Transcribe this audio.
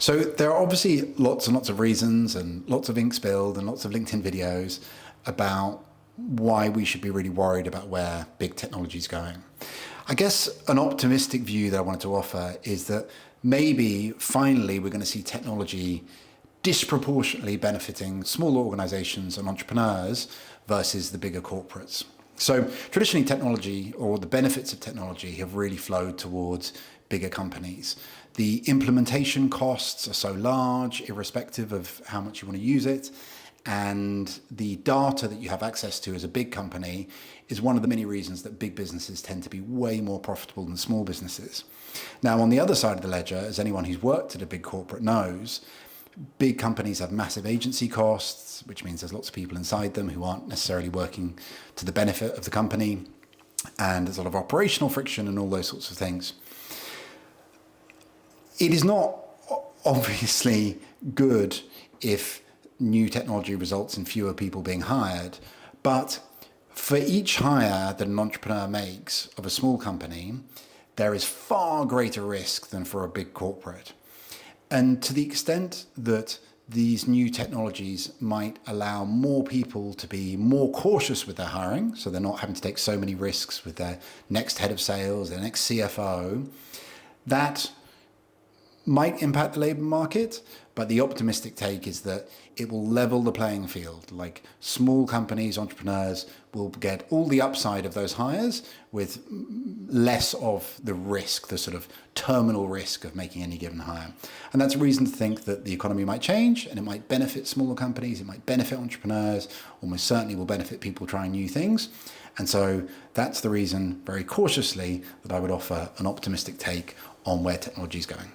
So there are obviously lots and lots of reasons and lots of ink spilled and lots of LinkedIn videos about why we should be really worried about where big technology is going. I guess an optimistic view that I wanted to offer is that maybe finally we're going to see technology disproportionately benefiting smaller organizations and entrepreneurs versus the bigger corporates. So traditionally technology, or the benefits of technology, have really flowed towards bigger companies. The implementation costs are so large, irrespective of how much you want to use it. And the data that you have access to as a big company is one of the many reasons that big businesses tend to be way more profitable than small businesses. Now, on the other side of the ledger, as anyone who's worked at a big corporate knows, big companies have massive agency costs, which means there's lots of people inside them who aren't necessarily working to the benefit of the company. And there's a lot of operational friction and all those sorts of things. It is not obviously good if new technology results in fewer people being hired, but for each hire that an entrepreneur makes of a small company, there is far greater risk than for a big corporate. And to the extent that these new technologies might allow more people to be more cautious with their hiring, so they're not having to take so many risks with their next head of sales, their next CFO, that might impact the labour market, but the optimistic take is that it will level the playing field. Like, small companies, entrepreneurs will get all the upside of those hires with less of the risk, the sort of terminal risk of making any given hire. And that's a reason to think that the economy might change, and it might benefit smaller companies, it might benefit entrepreneurs, almost certainly will benefit people trying new things. And so that's the reason, very cautiously, that I would offer an optimistic take on where technology is going.